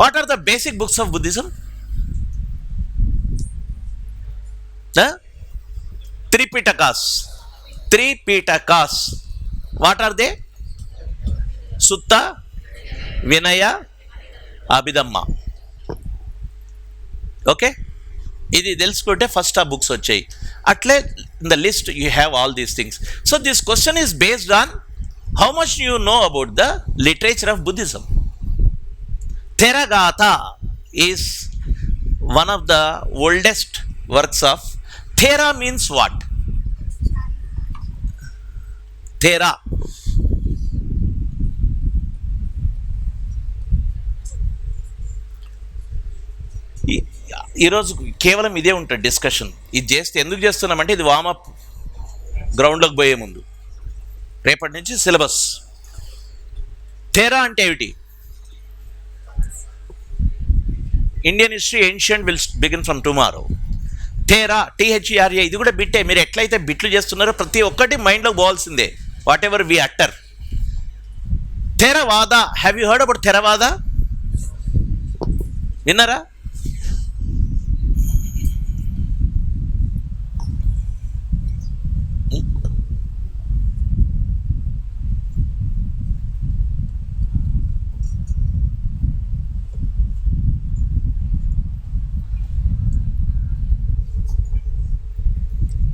What are the basic books of Buddhism? The Tripitakas. What are they? Sutta, Vinaya, Abhidhamma. Okay? ఇది తెలుసుకుంటే first ఆ books వచ్చాయి. అట్లే in the list you have all these things. So this question is based on how much you know about the literature of Buddhism. Theravada is one of the oldest works of. Thera means what? Thera. ఈరోజు కేవలం ఇదే ఉంటుంది discussion. ఇది చేస్తే ఎందుకు చేస్తున్నామంటే ఇది warm up, గ్రౌండ్లోకి పోయే ముందు. రేపటి నుంచి సిలబస్. థెరా అంటే ఏమిటి? Indian history ancient will begin from tomorrow. Thera, THERA, ఇది కూడా బిట్టే. మీరు ఎట్లయితే బిట్లు చేస్తున్నారో ప్రతి ఒక్కటి మైండ్లోకి పోవాల్సిందే. Whatever we utter. Theravada, have you heard about Theravada? విన్నారా?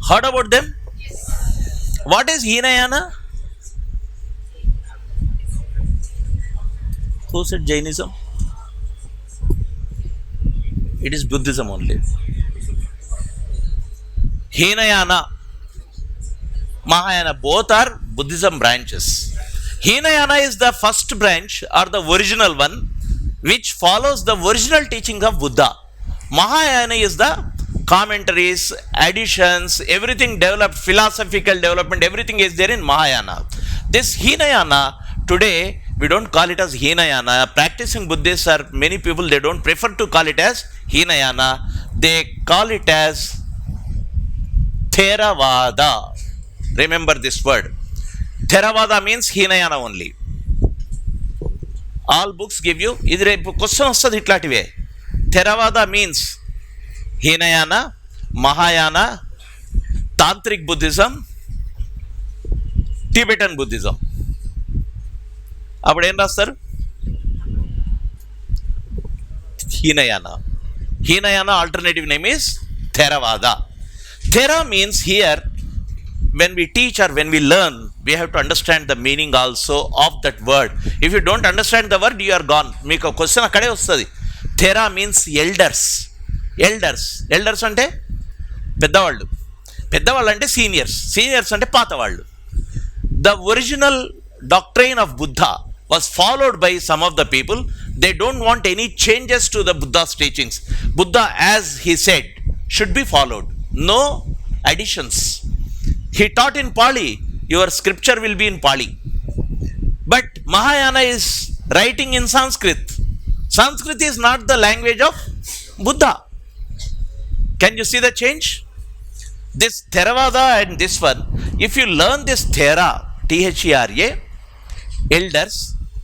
Heard about them? Yes. What is Hinayana? Who said Jainism? It is Buddhism only. Hinayana, Mahayana, both are Buddhism branches. Hinayana is the first branch or the original one which follows the original teaching of Buddha. Mahayana is the commentaries, additions, everything developed, philosophical development, everything is there in Mahayana. This Hinayana, today we don't call it as Hinayana. Practicing Buddhists are many people, they don't prefer to call it as Hinayana. They call it as Theravada. Remember this word. Theravada means Hinayana only. All books give you, idre question vastadi iట్లాంటివే. Theravada means Hinayana, Mahayana, Tantric Buddhism, Tibetan Buddhism. అప్పుడు ఏం రాస్తారు? Hinayana. Hinayana alternative name is Theravada. Thera means here when we teach or when we learn, we have to understand the meaning also of that word. If you don't understand the word, you are gone. మీకు question అక్కడే వస్తుంది. Thera means elders. Elders అంటే పెద్దవాళ్ళు, పెద్దవాళ్ళు అంటే seniors అంటే పాతవాళ్ళు. The original doctrine of Buddha was followed by some of the people. They don't want any changes to the Buddha's teachings. Buddha as he said should be followed, no additions. He taught in Pali, your scripture will be in Pali. But Mahayana is writing in Sanskrit. Sanskrit is not the language of Buddha. Can you see the change? This Theravada and this one, if you learn this Thera, THERA, elders,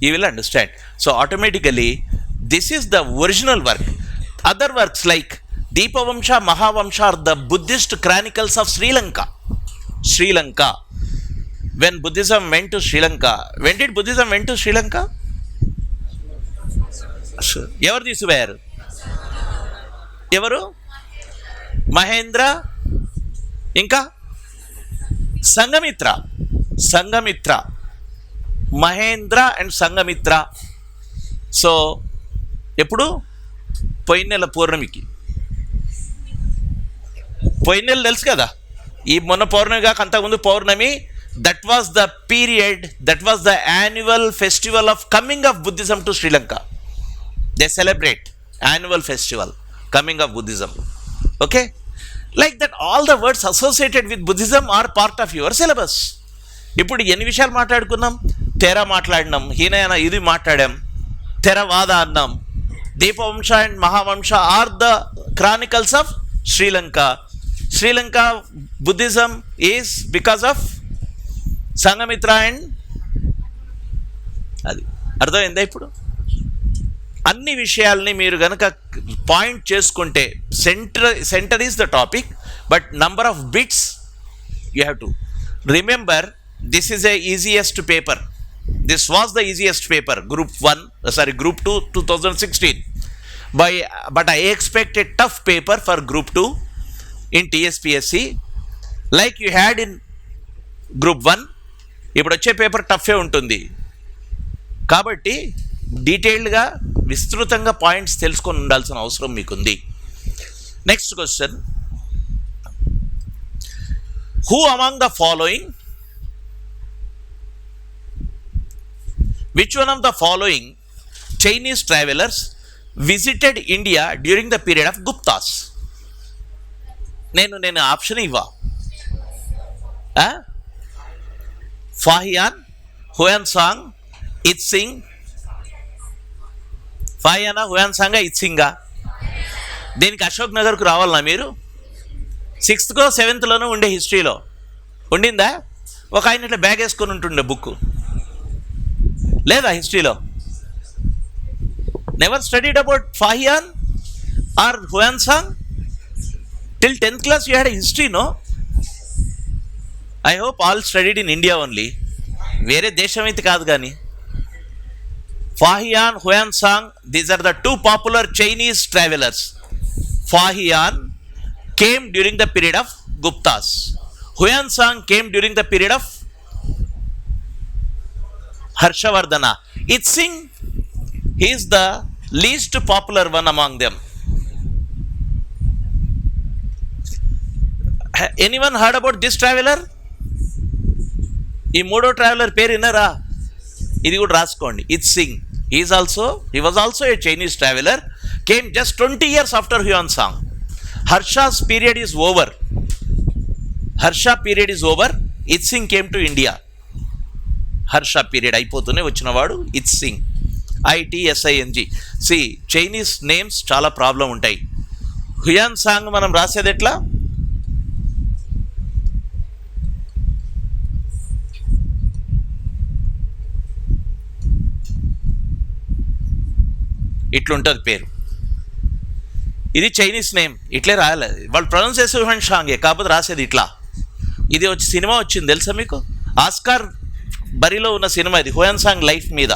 you will understand. So automatically, this is the original work. Other works like Deepavamsha, Mahavamsha are the Buddhist chronicles of Sri Lanka. Sri Lanka. When Buddhism went to Sri Lanka, when did Buddhism went to Sri Lanka? ఎవరు తీసుకుపోయారు? ఎవరు? మహేంద్ర, ఇంకా Sanghamitra, Mahindra and Sanghamitra. So ఎప్పుడు? పోయిన నెల పౌర్ణమికి. పోయిన నెల తెలుసు కదా, ఈ మొన్న పౌర్ణమి కాక అంతకుముందు పౌర్ణమి. That was the period, that was the annual festival of coming of Buddhism to Sri Lanka. They celebrate annual festival coming of Buddhism. Okay, like that all the words associated with Buddhism are part of your syllabus. ఇప్పుడు ఎన్ని విషయాలు మాట్లాడుకున్నాం? థెరా మాట్లాడినాం, హీనయాన ఇది మాట్లాడాం, థెరవాద అన్నాం. Dipavamsa and Mahavamsa are the chronicles of Sri Lanka. Sri Lanka Buddhism is because of Sanghamitra and అది. అర్థమైందా ఇప్పుడు? అన్ని విషయాల్ని మీరు కనుక పాయింట్ చేసుకుంటే centre is the topic, but number of bits you have to remember. This is a easiest paper. This was the easiest paper, Group 2 2016. But I expect a tough paper for Group 2 in TSPSC like you had in Group 1. ఇప్పుడు వచ్చే paper టఫే ఉంటుంది కాబట్టి డీటెయిల్డ్గా విస్తృతంగా points తెలుసుకొని ఉండాల్సిన అవసరం మీకుంది. Next question, who among the following Which one of the following Chinese travelers visited India during the period of Guptas? నేను ఆప్షన్ ఇవ్వా. ఫాహియాన్, హుయాన్సాంగ్, ఇత్సింగ్. ఫాహియానా, హుయాన్సాంగా, ఇత్సింగా? దీనికి అశోక్ నగర్కు రావాలన్నా మీరు? 6th 7th ఉండే హిస్టరీలో ఉండిందా? ఒక ఆయన ఇట్లా బ్యాగ్ వేసుకొని ఉంటుండే బుక్ లేదా హిస్టరీలో? Never studied about Fahien or Hiuen Tsang till 10th class you had a history, no? I hope all studied in India only, వేరే దేశం అయితే కాదు. కానీ Fahien, Hiuen Tsang, these are the 2 popular Chinese travellers. Fahien came during the period of Guptas. Hiuen Tsang came during the period of Harshavardhana. Itsing, he is the least popular one among them. Anyone heard about this traveler? ఈ మూడో traveller పేరు విన్నారా? ఇది కూడా రాసుకోండి. Itsing, he was also a Chinese traveler, came just 20 years after Huansang. Harsha's period is over. Itsing came to India. Harsha period అయిపోతూనే వచ్చినవాడు Itsing. ITSING. See Chinese names చాలా ప్రాబ్లం ఉంటాయి. హుయాన్సాంగ్ మనం రాసేది ఎట్లా? ఇట్లుంటుంది పేరు. ఇది చైనీస్ నేమ్, ఇట్లే రాయాలి. వాళ్ళు ప్రొనౌన్స్ చేసే హుయాన్సాంగే, కాకపోతే రాసేది ఇట్లా. ఇది వచ్చి సినిమా వచ్చింది తెలుసా మీకు? ఆస్కార్ బరిలో ఉన్న సినిమా ఇది, హుయాన్సాంగ్ లైఫ్ మీద.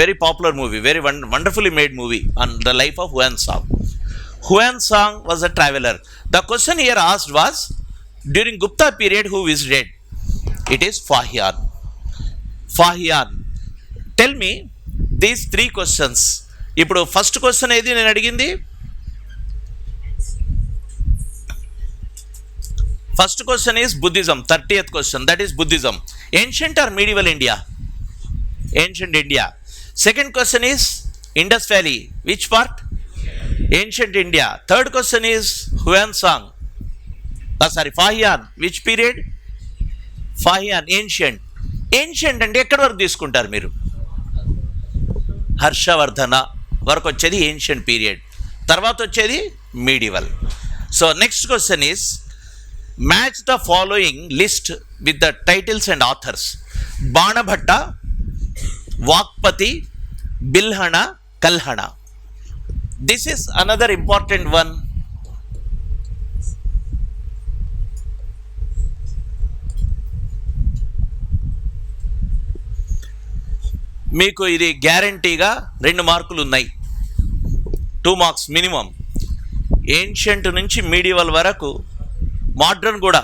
Very popular movie, very wonderfully made movie on the life of Hiuen Tsang. Hiuen Tsang was a traveller. The question here asked was during Gupta period who visited? It is Fa Hien. Tell me these 3 questions. ఇప్పుడు first question ఏది నేను అడిగింది? First question is Buddhism. 30th question, that is Buddhism. Ancient or medieval India? Ancient India. Second question is Indus Valley. Which part? Ancient India. Third question is Huansang. Fahiyan. Which period? Fahiyan. Ancient. Ancient అంటే ఎక్కడి వరకు తీసుకుంటారు మీరు? హర్షవర్ధన వరకు వచ్చేది ancient period, తర్వాత వచ్చేది medieval. So next question is match the following list with the titles and authors. Banabhatta, Vakpati, Bilhana, Kalhana. This is another important one. మీకు ఇది గ్యారంటీగా 2 మార్కులు ఉన్నాయి, 2 మార్క్స్ మినిమం. ఏన్షియంట్ నుంచి మీడివల్ వరకు, మోడ్రన్ కూడా.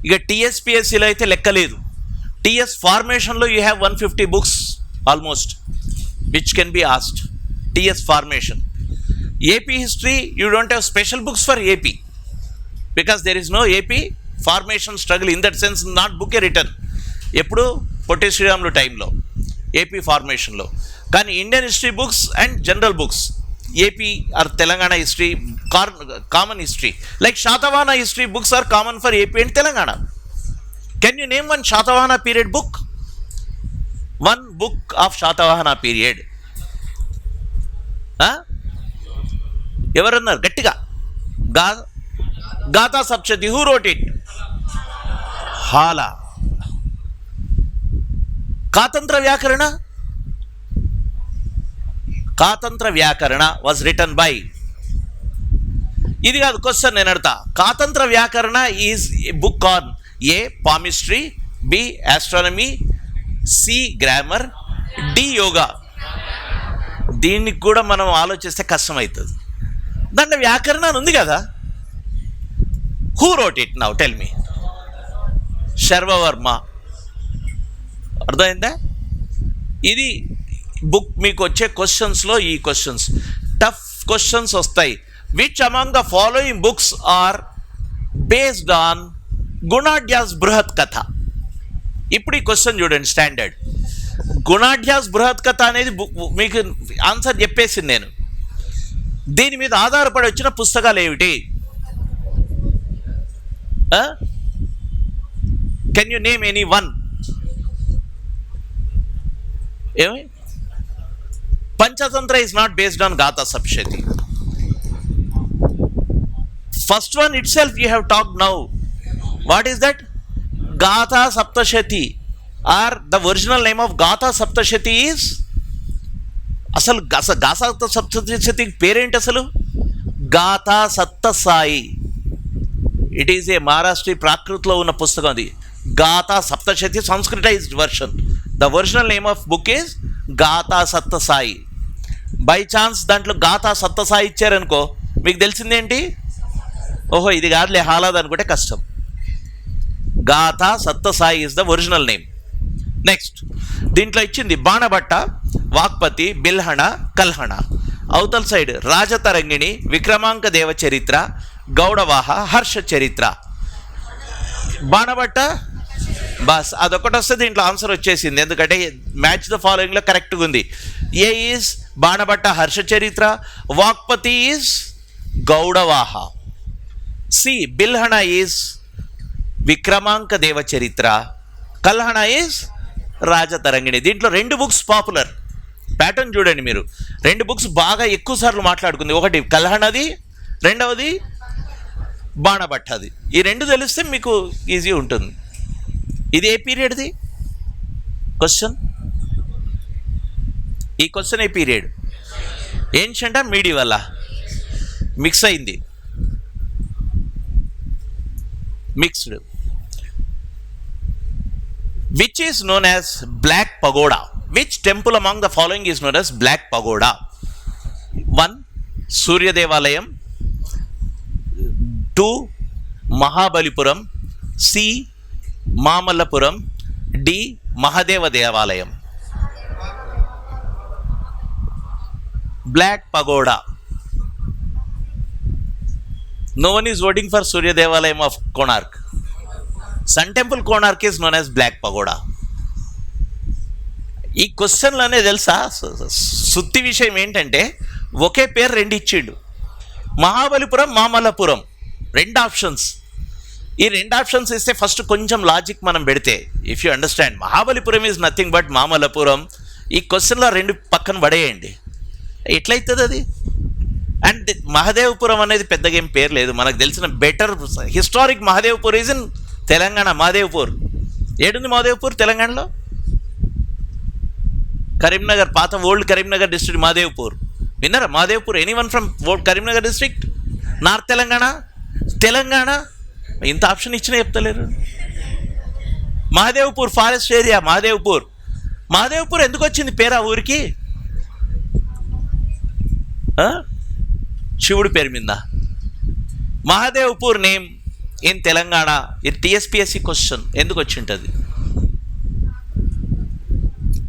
ఇక టీఎస్పిఎస్సిలో అయితే లెక్కలేదు. టీఎస్ ఫార్మేషన్లో you have 150 books almost which can be asked. TS formation. AP history you don't have special books for AP because there is no AP formation struggle in that sense. Not book a return. ఎప్పుడు పొట్టి శ్రీరాములు టైంలో AP ఫార్మేషన్లో. కానీ Indian history books and general books, AP or Telangana history common history, like Satavahana history books are common for AP and Telangana. Can you name one Satavahana period book? One book of Satavahana period. ఎవరన్నారు గట్టిగా? Gatha Saptashati. Who wrote it? Hala. Katantra Vyakarana? Katantra వ్యాకరణ was written by. ఇది కాదు question, నేను అడతా. Katantra Vyakarana is book on A palmistry, B astronomy, C grammar, D yoga. దీనికి కూడా మనం ఆలోచిస్తే కష్టమవుతుంది. దాంట్లో వ్యాకరణ అని ఉంది కదా. Who wrote it now tell me? Sharvavarma. అర్థమైందా? ఇది బుక్ మీకు వచ్చే క్వశ్చన్స్లో ఈ క్వశ్చన్స్ టఫ్ క్వశ్చన్స్ వస్తాయి. Which among the following books are based on Gunadhya's Brihat Katha? ఇప్పుడు ఈ క్వశ్చన్ చూడండి, స్టాండర్డ్. గుణాఢ్యాస్ బృహత్ కథ అనేది మీకు ఆన్సర్ చెప్పేసింది నేను. దీని మీద ఆధారపడి వచ్చిన పుస్తకాలు ఏమిటి? Can you name any one? ఏమి? Panchatantra is not based on Gatha Saptashati. First one itself you have talked now. What is that? Gatha Saptashati are the original name of Gatha Saptashati is, అసలు గాథా సప్తశతి పేరేంటి అసలు? Gatha Saptasai. It is a Maharashtri ప్రాకృతిలో ఉన్న పుస్తకం. అది Gatha Saptashati Sanskritised version. The original name of book is Gatha Saptasai. By chance దాంట్లో గాథా సప్తసాయి ఇచ్చారనుకో, మీకు తెలిసిందేంటి? ఓహో ఇది కాదులే హాలాద్ అనుకుంటే కష్టం. Gatha Saptasai is the original name. Next దీంట్లో ఇచ్చింది బాణభట్ట, వాక్పతి, బిల్హణ, కల్హణ. అవతల సైడ్ రాజతరంగిణి, విక్రమాంక దేవ చరిత్ర, గౌడవాహ, హర్ష చరిత్ర. బాణభట్ట బస్ అదొకటి వస్తే దీంట్లో ఆన్సర్ వచ్చేసింది. ఎందుకంటే మ్యాచ్ ద ఫాలోయింగ్లో కరెక్ట్గా ఉంది. ఏ ఈజ్ బాణభట్ట హర్ష చరిత్ర, వాక్పతి ఈజ్ గౌడవాహ, సి బిల్హణ ఈజ్ విక్రమాంక దేవ చరిత్ర, కల్హణ ఈజ్ రాజతరంగిణి. దీంట్లో రెండు బుక్స్ పాపులర్. ప్యాటర్న్ చూడండి మీరు, రెండు బుక్స్ బాగా ఎక్కువ సార్లు మాట్లాడుకుంది. ఒకటి కల్హణది, రెండవది బాణభట్టది. ఈ రెండు తెలిస్తే మీకు ఈజీ ఉంటుంది. ఇది ఏ పీరియడ్ది క్వశ్చన్? ఈ క్వశ్చన్ ఏ పీరియడ్? ఏన్షియంటా మీడివల్? మిక్స్ అయింది, mixed. Which is known as black pagoda? Which temple among the following is known as black pagoda? 1 Surya దేవాలయం, 2 మహాబలిపురం, సి మామల్లపురం, డి మహాదేవ దేవాలయం. Black pagoda. No one is voting for Surya Devalayam of Konark. Sun Temple Konark is known as Black Pagoda. ఈ క్వశ్చన్లోనే తెలుసా సుత్తి విషయం ఏంటంటే ఒకే పేరు రెండు ఇచ్చిండు. మహాబలిపురం, మామల్లపురం, రెండు ఆప్షన్స్. ఈ రెండు ఆప్షన్స్ ఇస్తే ఫస్ట్ కొంచెం లాజిక్ మనం పెడితే, if you understand, Mahabalipuram is nothing but Mamallapuram. ఈ క్వశ్చన్లో రెండు పక్కన పడేయండి, ఎట్లయితుంది అది? అండ్ మహదేవపురం అనేది పెద్దగా ఏం పేరు లేదు. మనకు తెలిసిన better historic Mahadevpur is in Telangana. Mahadevpur ఏడుంది? మహదేవ్పూర్ తెలంగాణలో కరీంనగర్, పాత ఓల్డ్ కరీంనగర్ డిస్ట్రిక్ట్ మహదేవ్పూర్. విన్నారా Mahadevpur? Anyone from old Karimnagar district, north Telangana? Telangana ఇంత ఆప్షన్ ఇచ్చినా చెప్తలేరు. Mahadevpur forest area Mahadevpur. మహదేవ్పూర్ ఎందుకు వచ్చింది పేరు ఆ ఊరికి? శివుడి పేరు మీద. Mahadevpur name in Telangana. ఇది టీఎస్పీఎస్సీ క్వశ్చన్. ఎందుకు వచ్చి ఉంటుంది?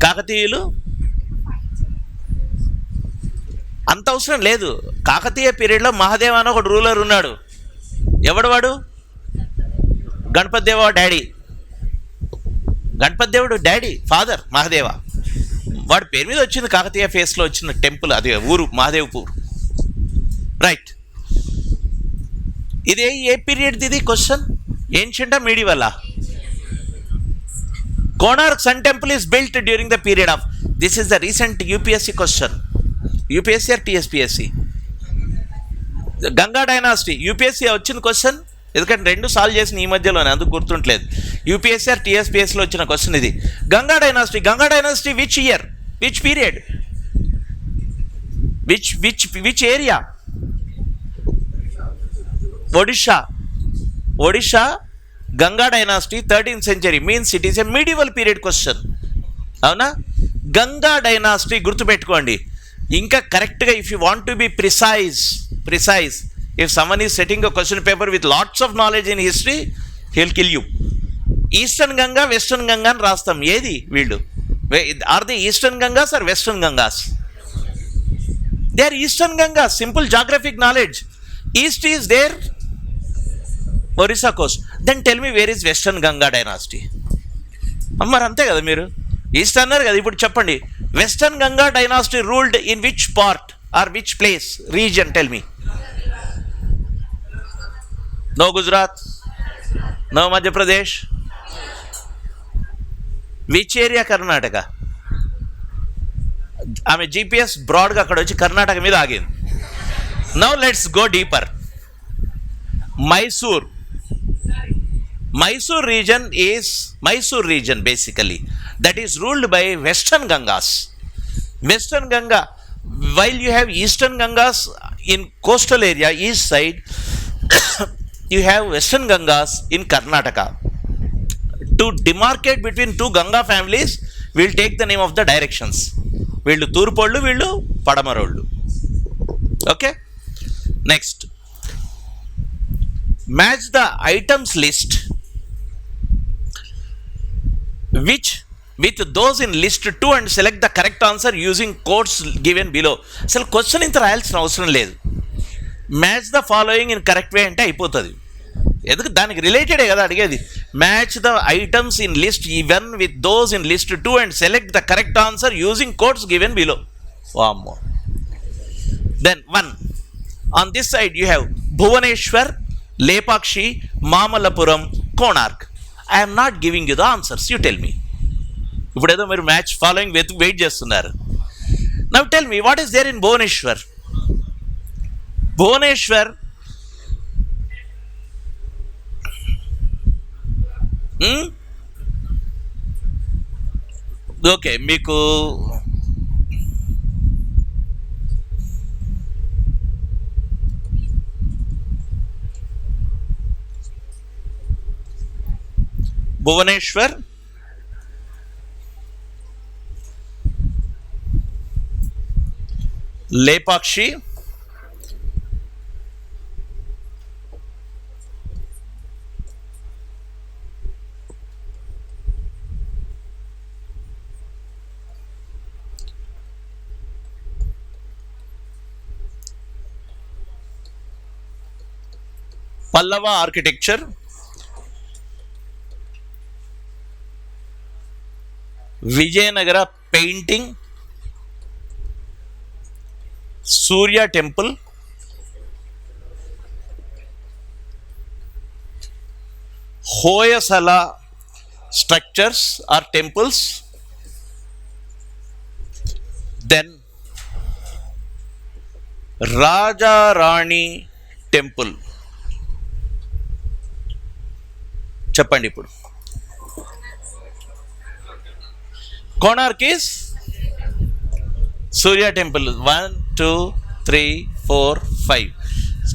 కాకతీయులు అంత అవసరం లేదు. కాకతీయ పీరియడ్లో మహాదేవ్ అని ఒక రూలర్ ఉన్నాడు. ఎవడు వాడు? గణపతి దేవ డాడీ. గణపతి దేవుడు డాడీ, ఫాదర్ మహాదేవ. వాడి పేరు మీద వచ్చింది కాకతీయ ఫేస్లో వచ్చిన టెంపుల్, అది ఊరు మహాదేవ్పూర్. రైట్. ఇది ఏ పీరియడ్ది ఇది క్వశ్చన్? ఏన్షియంటా medieval? Konark sun temple is built during the period of. This is the recent UPSC question. UPSC or TSPSC? Ganga dynasty. UPSC వచ్చిన క్వశ్చన్, ఎందుకంటే రెండు సాల్వ్ చేసిన ఈ మధ్యలోనే, అందుకు గుర్తుంటలేదు. యూపీఎస్సీ ఆర్ టీఎస్పీఎస్సీలో వచ్చిన క్వశ్చన్ ఇది. Ganga dynasty. Ganga dynasty which year, which period? Which area? Odisha Ganga dynasty 13th century means it is a medieval period question. అవునా? గంగా డైనాసిటీ గుర్తుపెట్టుకోండి. ఇంకా కరెక్ట్గా if you want to be precise if someone is setting a question paper with lots of knowledge in history he will kill you. Eastern Ganga western Ganga అని రాస్తాం. ఏది వీళ్ళు? Are the eastern Gangas or western Gangas? They are eastern Gangas. Simple geographic knowledge. East is there Orissa coast. Then tell me where is western Ganga dynasty? మరి అంతే కదా, మీరు east అన్నారు కదా, ఇప్పుడు చెప్పండి. Western Ganga dynasty ruled in which part or which place, reason? Tell me. No Gujarat, no Madhya Pradesh. Which area? Karnataka. ఆమె GPS బ్రాడ్గా అక్కడ వచ్చి కర్ణాటక మీద ఆగింది. Now let's go deeper. Mysore region basically that is ruled by Western Gangas. Western Ganga, while you have Eastern Gangas in coastal area east side, you have Western Gangas in Karnataka. To demarcate between two Ganga families, we'll take the name of the directions. Veellu Turpollu, veellu Padamarollu. Okay, next, match the items list which with those in list 2 and select the correct answer using codes given below. అసలు question ఇంత రాయాల్సిన అవసరం లేదు. Match the following in correct way అంటే అయిపోతుంది. ఎందుకు? దానికి రిలేటెడే కదా అడిగేది. Match the items in list even with those in list 2 and select the correct answer using codes given below. వామ్మో. Then 1 on this side you have Bhubaneswar, Lepakshi, Mamallapuram, Konark. I am not giving you the answers. You tell me. ఇప్పుడు ఏదో మీరు match following wait చేస్తున్నారు. Now tell me, what is there in Bhubaneswar? Okay, మీకు Bhubaneswar, Lepakshi, Pallava architecture, Vijayanagara painting, Surya temple, Hoysala structures or temples, then Rajarani temple. చెప్పండి ఇప్పుడు. Konark is Surya temple. 1, 2, 3, 4, 5.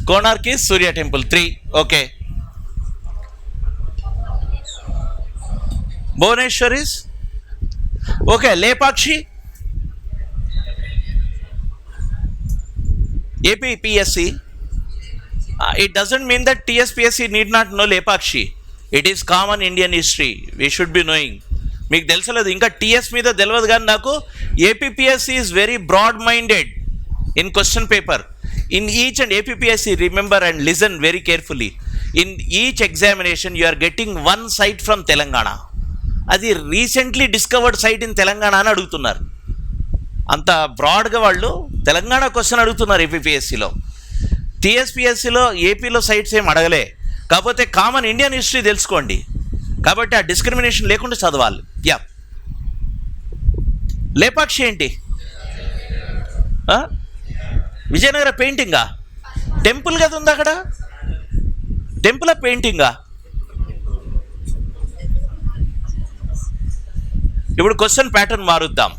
Konark is Surya temple. 3. Okay. Bhubaneswar is okay. Lepakshi, APPSC. It doesn't mean that TSPSC need not know Lepakshi. It is common Indian history. We should be knowing. మీకు తెలుసలేదు, ఇంకా TS మీద తెలియదు, కానీ నాకు APPSC is very broad minded in question paper. In each and APPSC, remember and listen very carefully, in each examination you are getting 1 site from Telangana. అది recently discovered site in Telangana అని అడుగుతున్నారు. అంత బ్రాడ్గా వాళ్ళు తెలంగాణ క్వశ్చన్ అడుగుతున్నారు ఏపీపీఎస్సీలో. టీఎస్పీఎస్సీలో ఏపీలో సైట్స్ ఏం అడగలే, కాకపోతే కామన్ ఇండియన్ హిస్టరీ తెలుసుకోండి. కాబట్టి ఆ డిస్క్రిమినేషన్ లేకుండా చదవాలి. యా, లేపాక్షి ఏంటి? విజయనగర పెయింటింగా? టెంపుల్ కదా ఉంది అక్కడ. టెంపుల్ పెయింటింగా? ఇప్పుడు క్వశ్చన్ ప్యాటర్న్ మారుద్దాం.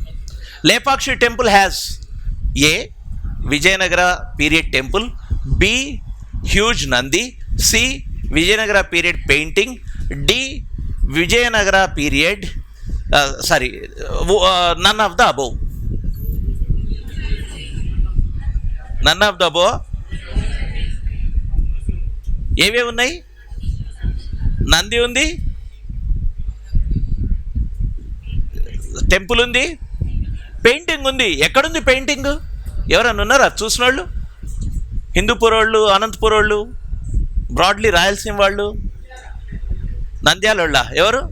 Lepakshi temple has A Vijayanagara period temple, B huge Nandi, C Vijayanagara period painting, D Vijayanagara period none of the above. None of the above ఏవేవి ఉన్నాయి? నంది ఉంది, టెంపుల్ ఉంది, పెయింటింగ్ ఉంది. ఎక్కడుంది పెయింటింగ్? ఎవరన్నా ఉన్నారా చూసిన వాళ్ళు? హిందూపూర్ వాళ్ళు, అనంతపూర్ వాళ్ళు, బ్రాడ్లీ రాయలసీమ వాళ్ళు, నంద్యాల వాళ్ళ? ఎవరు?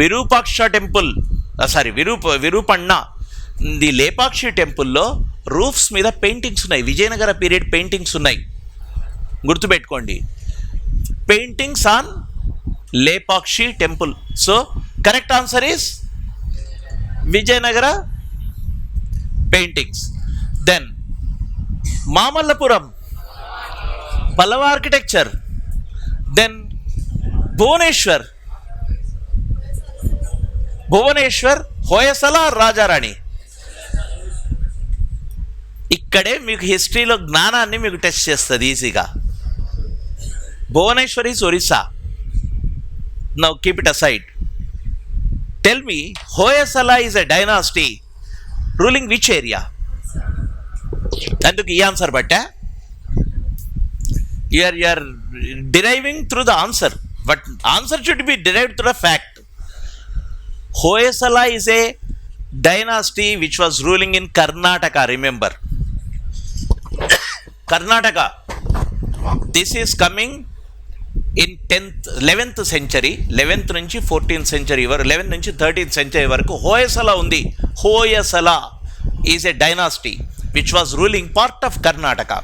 విరూపాక్ష టెంపుల్, విరూపಣ್ణ ది లేపాక్షి టెంపుల్లో రూఫ్స్ మీద పెయింటింగ్స్ ఉన్నాయి, విజయనగర పీరియడ్ పెయింటింగ్స్ ఉన్నాయి. గుర్తుపెట్టుకోండి, paintings on Lepakshi temple. So correct answer is Vijayanagara paintings. Then Mamallapuram Pallava architecture. Then Bhubaneswar Hoysala Rajarani. ఇక్కడే మీకు హిస్టరీలో జ్ఞానాన్ని మీకు టెస్ట్ చేస్తుంది ఈజీగా. Bhubaneswar is Orissa. Now keep it aside. Tell me, Hoysala is a dynasty ruling which area? అందుకు ఈ ఆన్సర్ బట్టే you are deriving through the answer, but answer should be derived through the fact. Hoysala is a dynasty which was ruling in Karnataka. Remember, Karnataka. This is coming in 11th century, 11th నుంచి 14th century వరకు, 11th నుంచి 13th century వరకు హోయసల ఉంది. Hoysala is a dynasty which was ruling part of Karnataka.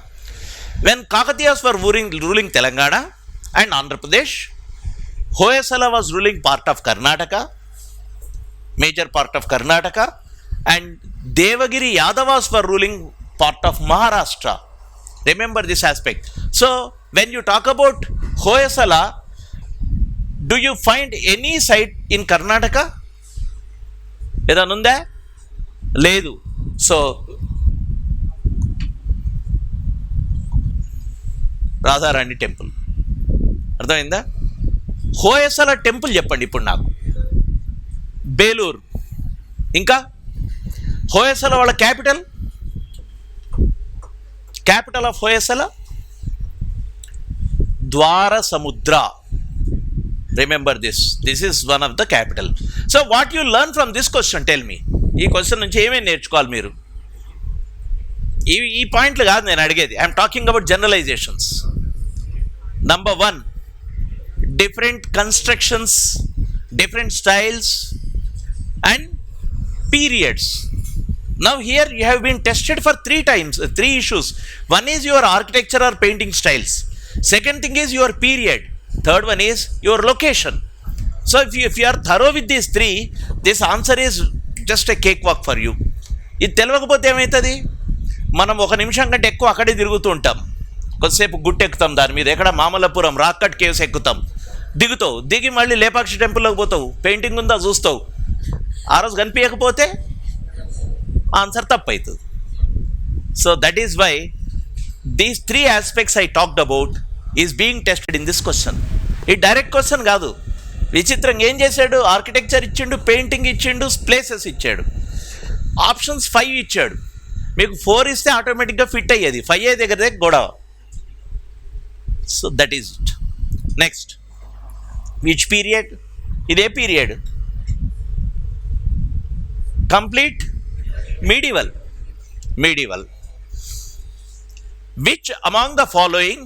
When Kakatiyas were ruling Telangana and Andhra Pradesh, Hoysala was ruling part of Karnataka, major part of Karnataka, and Devagiri Yadavas were ruling part of Maharashtra. Remember this aspect. So when you talk about Hoysala, do you find any site in Karnataka? ఏదైనా ఉందా? లేదు. So Radharani temple అర్థమైందా? Hoysala temple చెప్పండి ఇప్పుడు నాకు. బేలూరు. ఇంకా హోయసల వాళ్ళ capital of Hoysala ద్వార సముద్ర. Remember this is one of the capital. So what you learn from this question? Tell me. ఈ క్వశ్చన్ నుంచి ఏమేమి నేర్చుకోవాలి మీరు? ఈ పాయింట్లు కాదు నేను అడిగేది. I'm talking about generalisations. Number 1, different constructions, different styles and periods. Now here you have been tested for 3 issues. One is your architecture or painting styles. Second thing is your period. Third one is your location. So if you are thorough with these 3, this answer is just a cakewalk for you. ఇది తెలియకపోతే ఏమవుతుంది? మనం 1 నిమిషం కంటే ఎక్కువ అక్కడే తిరుగుతూ ఉంటాం. కొద్దిసేపు గుట్టెక్కుతాం, దాని మీద ఎక్కడ మామల్లపురం రాక్ కట్ కేవ్స్ ఎక్కుతాం, దిగి మళ్ళీ లేపాక్షి టెంపుల్లోకి పోతావు, పెయింటింగ్ ఉందా చూస్తావు. ఆ రోజు కనిపించకపోతే ఆన్సర్ తప్పు అవుతుంది. So that is why these 3 aspects I talked about is being tested in this question. ఈ డైరెక్ట్ క్వశ్చన్ కాదు. విచిత్రంగా ఏం చేశాడు? ఆర్కిటెక్చర్ ఇచ్చిండు, పెయింటింగ్ ఇచ్చిండు, ప్లేసెస్ ఇచ్చాడు, ఆప్షన్స్ 5 ఇచ్చాడు. మీకు 4 ఇస్తే ఆటోమేటిక్గా ఫిట్ అయ్యేది, 5 దగ్గర గొడవ. So that is it. Next, which period? Is a period. Complete medieval. Which among the following,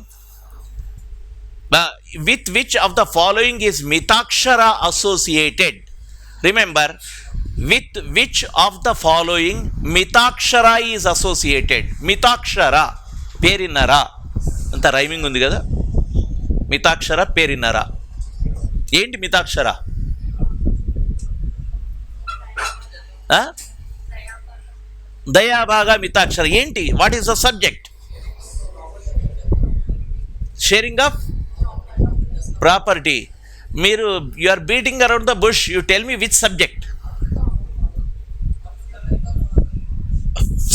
with which of the following is mitakshara associated? Remember, with which of the following mitakshara is associated? Mitakshara పేరిన్నరా అంత rhyming ఉంది కదా. మితాక్షర పేరిన్నరా. ఏంటి మితాక్షర? దయాభాగా మితాక్షర ఏంటి? What is the subject? Sharing of property. మీరు you are beating around the bush. You tell me which subject?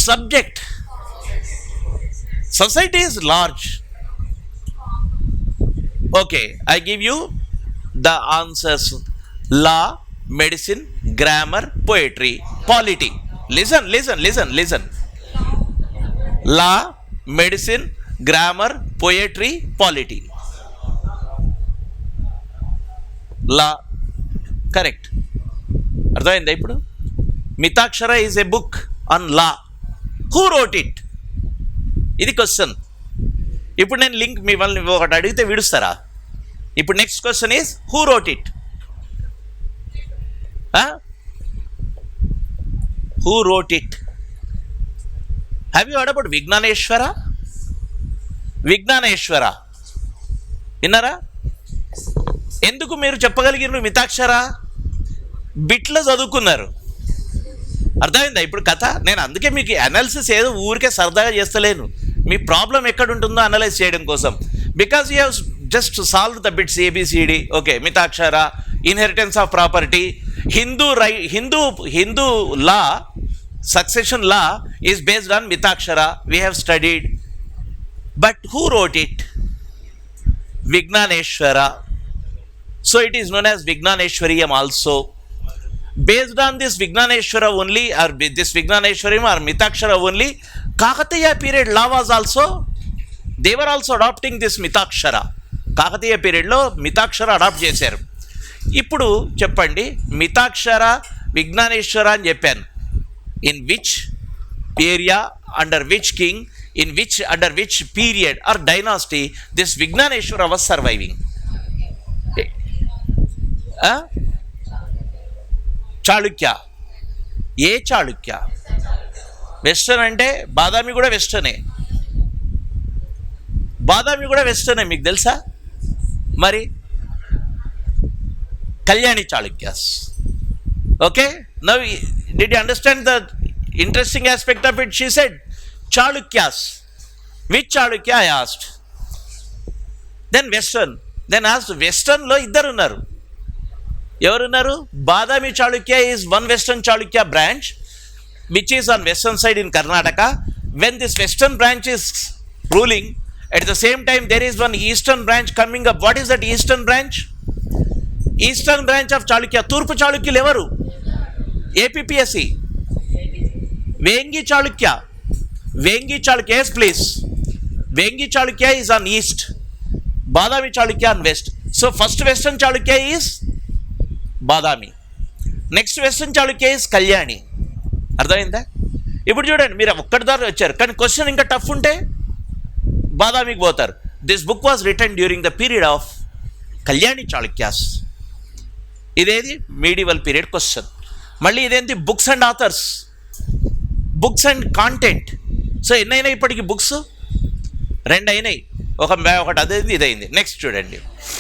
subject? Society is large. Okay, I give you the answers. Law, medicine, grammar, poetry, polity. Listen. Law, medicine, grammar, poetry, polity. Law. Correct. అర్థమైందా ఇప్పుడు? Mitakshara is a book on law. Who wrote it? ఇది question. ఇప్పుడు నేను link మిమ్మల్ని ఒకటి అడిగితే విడుస్తారా? ఇప్పుడు next question is who wrote it? Who wrote it? Have you heard about Vijnaneshwara? విన్నారా? ఎందుకు మీరు చెప్పగలిగిన మితాక్షర? బిట్లో చదువుకున్నారు. అర్థమైందా ఇప్పుడు కథ? నేను అందుకే మీకు అనాలిసిస్ ఏదో ఊరికే సరదాగా చేస్తలేను. మీ ప్రాబ్లం ఎక్కడ ఉంటుందో అనలైజ్ చేయడం కోసం. Because you have just solve the bits ABCD. Okay, Mitakshara, inheritance of property, Hindu law, succession law is based on Mitakshara. We have studied. But who wrote it? Vignaneshwara. So it is known as Vignaneshwariyam also. Based on this Vignaneshwara only, or this Vignaneshwariyam or Mitakshara only, Kakatiya period law was also, they were also adopting this Mitakshara. Kakatiya period lo Mitakshara adopt చేశారు. ఇప్పుడు చెప్పండి, మితాక్షర, విజ్ఞానేశ్వర అని చెప్పాను. In which area, under which king, under which period or dynasty this Vignaneshwara was surviving? Chalukya. A Chalukya? Western అంటే బాదామి కూడా వెస్టర్నే. మీకు తెలుసా? మరి Kalyani Chalukyas. Okay, now did you understand the interesting aspect of it? She said Chalukyas. Which Chalukya? I asked. Then Western. Then asked Western lo iddaru unnaru. Evaru unnaru? Badami Chalukya is one Western Chalukya branch which is on western side in Karnataka. When this western branch is ruling, at the same time there is one eastern branch coming up. What is that eastern branch? Eastern branch of Chalukya. Turpu Chalukyulu evaru? APPSC. Vengi Chalukya. Yes please. Vengi Chalukya is on east, Badami Chalukya on west. So first western Chalukya is Badami, next western Chalukya is Kalyani. అర్థమైందా? ఇప్పుడు చూడండి, మీరు ఒక్కటి దారి వచ్చారు, కానీ question ఇంకా tough ఉంటే బాదామికి పోతారు. This book was written during the period of Kalyani Chalukyas. ఇదేది మీడివల్ పీరియడ్ క్వశ్చన్. మళ్ళీ ఇదేంటి? Books and authors, books and content. So ఎన్ని అయినాయి ఇప్పటికి బుక్స్? 2 అయినాయి. ఒకటి అదేంది, ఇదైంది. నెక్స్ట్ చూడండి,